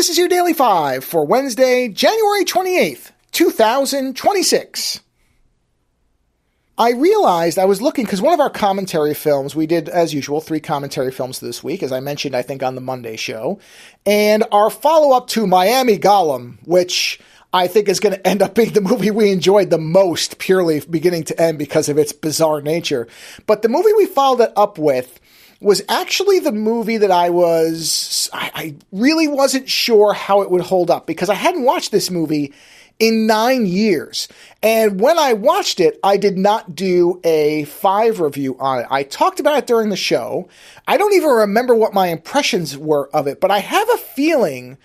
This is your Daily 5 for Wednesday, January 28th, 2026. I realized I was looking, because one of our commentary films, we did, as usual, 3 commentary films this week, as I mentioned, I think, on the Monday show. And our follow-up to Miami Gollum, which I think is going to end up being the movie we enjoyed the most, purely beginning to end because of its bizarre nature. But the movie we followed it up with was actually the movie that I really wasn't sure how it would hold up, because I hadn't watched this movie in 9 years. And when I watched it, I did not do a 5 review on it. I talked about it during the show. I don't even remember what my impressions were of it, but I have a feeling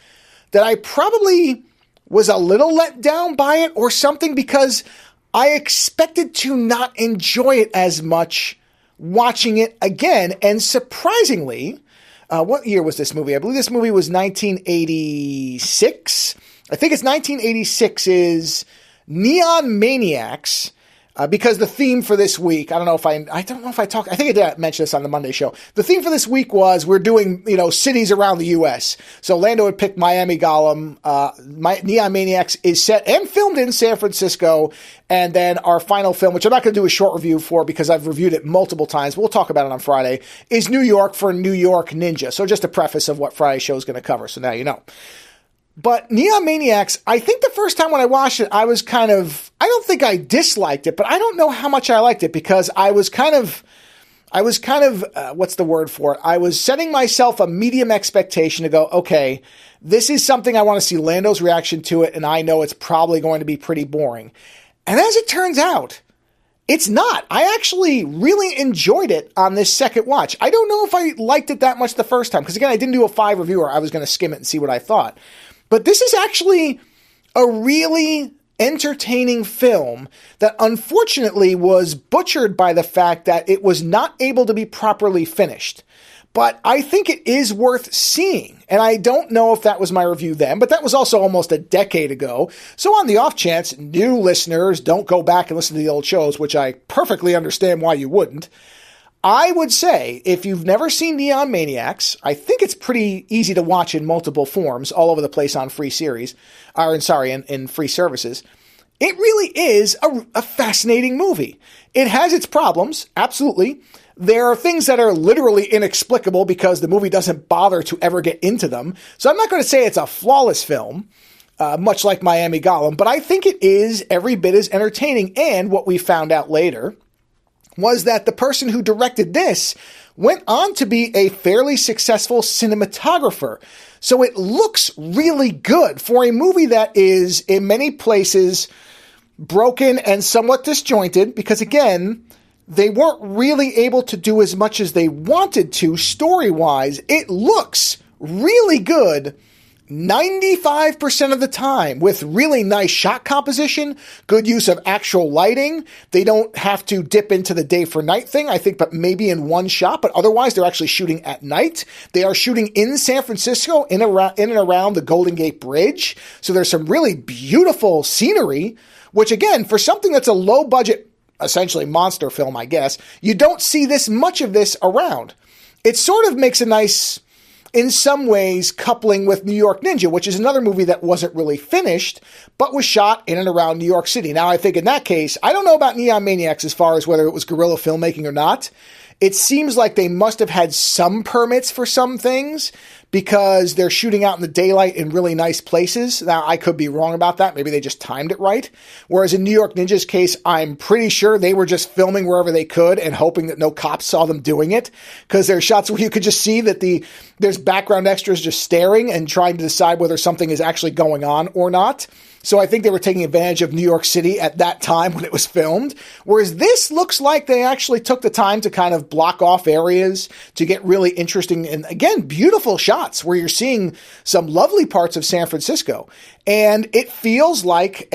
that I probably was a little let down by it or something, because I expected to not enjoy it as much watching it again. And surprisingly, what year was this movie? I believe this movie was 1986. I think it's 1986's Neon Maniacs, because the theme for this week, I don't know if I think I did mention this on the Monday show. The theme for this week was we're doing, cities around the U.S. So Lando had picked Miami Gollum. Neon Maniacs is set and filmed in San Francisco. And then our final film, which I'm not going to do a short review for because I've reviewed it multiple times, we'll talk about it on Friday, is New York for New York Ninja. So just a preface of what Friday's show is going to cover. So now you know. But Neon Maniacs, I think the first time when I watched it, I don't think I disliked it, but I don't know how much I liked it, because I was kind of, what's the word for it? I was setting myself a medium expectation to go, okay, this is something I want to see Lando's reaction to it, and I know it's probably going to be pretty boring. And as it turns out, it's not. I actually really enjoyed it on this second watch. I don't know if I liked it that much the first time, because again, I didn't do a 5 reviewer. I was going to skim it and see what I thought. But this is actually a really entertaining film that unfortunately was butchered by the fact that it was not able to be properly finished. But I think it is worth seeing. And I don't know if that was my review then, but that was also almost a decade ago. So on the off chance new listeners don't go back and listen to the old shows, which I perfectly understand why you wouldn't, I would say, if you've never seen Neon Maniacs, I think it's pretty easy to watch in multiple forms all over the place on free series, in free services. It really is a fascinating movie. It has its problems, absolutely. There are things that are literally inexplicable because the movie doesn't bother to ever get into them. So I'm not going to say it's a flawless film, much like Miami Gollum, but I think it is every bit as entertaining. And what we found out later was that the person who directed this went on to be a fairly successful cinematographer. So it looks really good for a movie that is, in many places, broken and somewhat disjointed, because, again, they weren't really able to do as much as they wanted to story-wise. It looks really good 95% of the time, with really nice shot composition, good use of actual lighting. They don't have to dip into the day for night thing, I think, but maybe in one shot, but otherwise they're actually shooting at night. They are shooting in San Francisco, in and around the Golden Gate Bridge. So there's some really beautiful scenery, which again, for something that's a low budget, essentially monster film, I guess, you don't see this much of this around. It sort of makes a nice, in some ways, coupling with New York Ninja, which is another movie that wasn't really finished, but was shot in and around New York City. Now, I think in that case, I don't know about Neon Maniacs as far as whether it was guerrilla filmmaking or not. It seems like they must have had some permits for some things, because they're shooting out in the daylight in really nice places. Now, I could be wrong about that. Maybe they just timed it right. Whereas in New York Ninja's case, I'm pretty sure they were just filming wherever they could and hoping that no cops saw them doing it, because there are shots where you could just see that there's background extras just staring and trying to decide whether something is actually going on or not. So I think they were taking advantage of New York City at that time when it was filmed. Whereas this looks like they actually took the time to kind of block off areas to get really interesting and, again, beautiful shots where you're seeing some lovely parts of San Francisco. And it feels like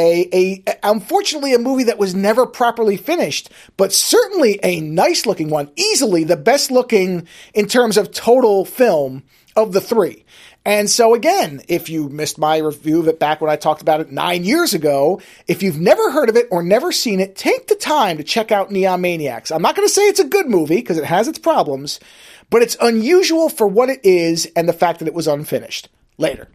unfortunately, a movie that was never properly finished, but certainly a nice looking one. Easily the best looking in terms of total film of the 3. And so again, if you missed my review of it back when I talked about it 9 years ago, if you've never heard of it or never seen it, take the time to check out Neon Maniacs. I'm not going to say it's a good movie because it has its problems, but it's unusual for what it is and the fact that it was unfinished. Later.